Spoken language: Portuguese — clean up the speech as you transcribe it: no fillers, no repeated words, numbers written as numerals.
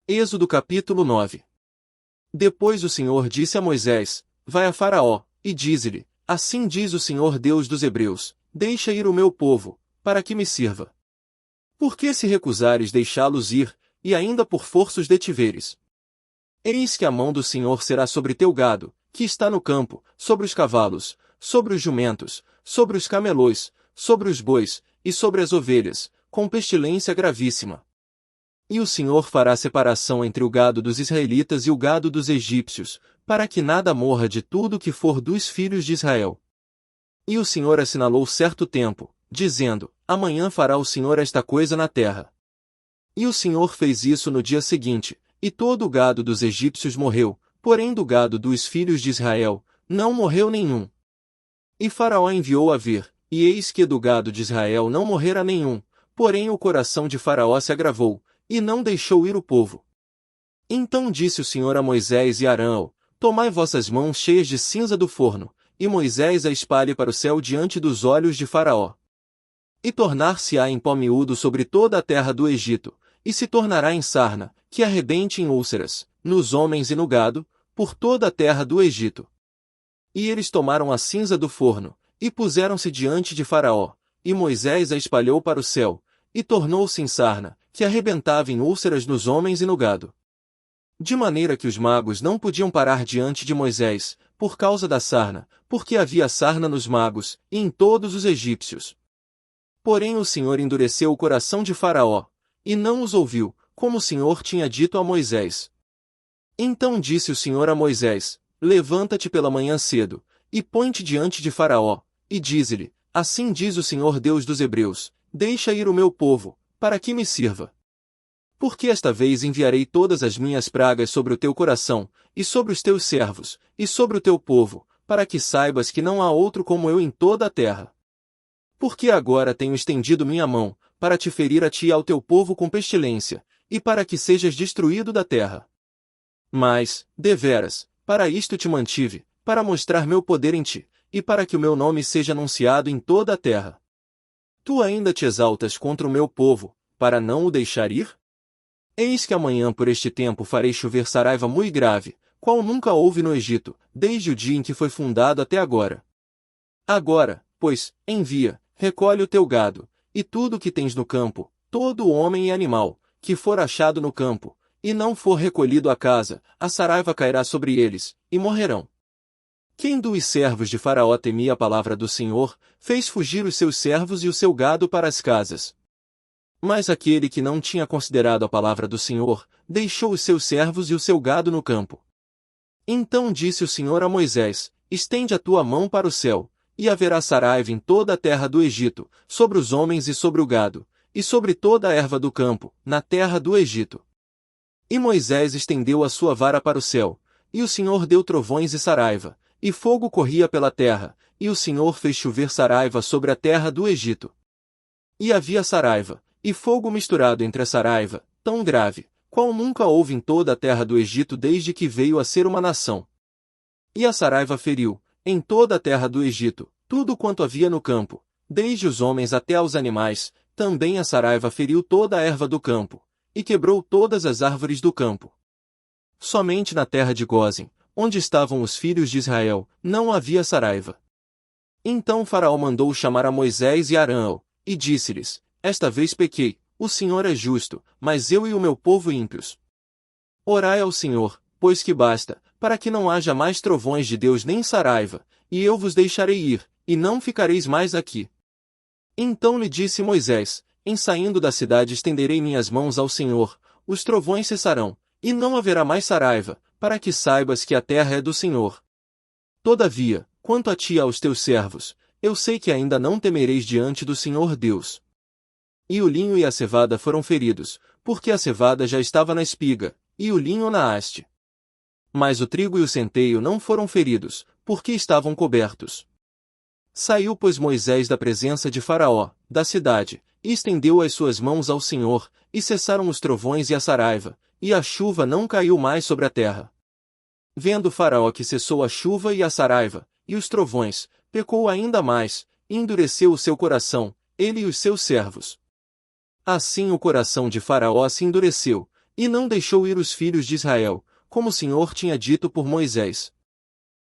Êxodo capítulo 9. Depois o Senhor disse a Moisés: Vai a Faraó, e dize-lhe: Assim diz o Senhor Deus dos Hebreus: Deixa ir o meu povo, para que me sirva. Por que se recusares deixá-los ir, e ainda por força os detiveres? Eis que a mão do Senhor será sobre teu gado, que está no campo, sobre os cavalos, sobre os jumentos, sobre os camelôs, sobre os bois, e sobre as ovelhas, com pestilência gravíssima. E o Senhor fará separação entre o gado dos israelitas e o gado dos egípcios, para que nada morra de tudo que for dos filhos de Israel. E o Senhor assinalou certo tempo, dizendo: Amanhã fará o Senhor esta coisa na terra. E o Senhor fez isso no dia seguinte, e todo o gado dos egípcios morreu, porém do gado dos filhos de Israel, não morreu nenhum. E Faraó enviou a ver, e eis que do gado de Israel não morrera nenhum, porém o coração de Faraó se agravou, e não deixou ir o povo. Então disse o Senhor a Moisés e Arão: Tomai vossas mãos cheias de cinza do forno, e Moisés a espalhe para o céu diante dos olhos de Faraó. E tornar-se-á em pó miúdo sobre toda a terra do Egito, e se tornará em sarna, que arrebente em úlceras, nos homens e no gado, por toda a terra do Egito. E eles tomaram a cinza do forno, e puseram-se diante de Faraó, e Moisés a espalhou para o céu, e tornou-se em sarna, que arrebentava em úlceras nos homens e no gado. De maneira que os magos não podiam parar diante de Moisés, por causa da sarna, porque havia sarna nos magos, e em todos os egípcios. Porém o Senhor endureceu o coração de Faraó, e não os ouviu, como o Senhor tinha dito a Moisés. Então disse o Senhor a Moisés: Levanta-te pela manhã cedo, e põe-te diante de Faraó, e dize-lhe: Assim diz o Senhor Deus dos Hebreus: Deixa ir o meu povo, para que me sirva. Porque esta vez enviarei todas as minhas pragas sobre o teu coração, e sobre os teus servos, e sobre o teu povo, para que saibas que não há outro como eu em toda a terra. Porque agora tenho estendido minha mão, para te ferir a ti e ao teu povo com pestilência, e para que sejas destruído da terra. Mas, deveras, para isto te mantive, para mostrar meu poder em ti, e para que o meu nome seja anunciado em toda a terra. Tu ainda te exaltas contra o meu povo, para não o deixar ir? Eis que amanhã por este tempo farei chover saraiva muito grave, qual nunca houve no Egito, desde o dia em que foi fundado até agora. Agora, pois, envia, recolhe o teu gado, e tudo o que tens no campo, todo homem e animal, que for achado no campo, e não for recolhido à casa, a saraiva cairá sobre eles, e morrerão. Quem dos servos de Faraó temia a palavra do Senhor, fez fugir os seus servos e o seu gado para as casas. Mas aquele que não tinha considerado a palavra do Senhor, deixou os seus servos e o seu gado no campo. Então disse o Senhor a Moisés: Estende a tua mão para o céu, e haverá saraiva em toda a terra do Egito, sobre os homens e sobre o gado, e sobre toda a erva do campo, na terra do Egito. E Moisés estendeu a sua vara para o céu, e o Senhor deu trovões e saraiva, e fogo corria pela terra, e o Senhor fez chover saraiva sobre a terra do Egito. E havia saraiva, e fogo misturado entre a saraiva, tão grave, qual nunca houve em toda a terra do Egito desde que veio a ser uma nação. E a saraiva feriu, em toda a terra do Egito, tudo quanto havia no campo, desde os homens até aos animais, também a saraiva feriu toda a erva do campo, e quebrou todas as árvores do campo. Somente na terra de Gósen, onde estavam os filhos de Israel, não havia saraiva. Então Faraó mandou chamar a Moisés e Arão, e disse-lhes: Esta vez pequei, o Senhor é justo, mas eu e o meu povo ímpios. Orai ao Senhor, pois que basta, para que não haja mais trovões de Deus nem saraiva, e eu vos deixarei ir, e não ficareis mais aqui. Então lhe disse Moisés: Em saindo da cidade estenderei minhas mãos ao Senhor, os trovões cessarão, e não haverá mais saraiva, para que saibas que a terra é do Senhor. Todavia, quanto a ti e aos teus servos, eu sei que ainda não temereis diante do Senhor Deus. E o linho e a cevada foram feridos, porque a cevada já estava na espiga, e o linho na haste. Mas o trigo e o centeio não foram feridos, porque estavam cobertos. Saiu, pois, Moisés da presença de Faraó, da cidade, e estendeu as suas mãos ao Senhor, e cessaram os trovões e a saraiva, e a chuva não caiu mais sobre a terra. Vendo Faraó que cessou a chuva e a saraiva, e os trovões, pecou ainda mais, e endureceu o seu coração, ele e os seus servos. Assim o coração de Faraó se endureceu, E não deixou ir os filhos de Israel, como o Senhor tinha dito por Moisés,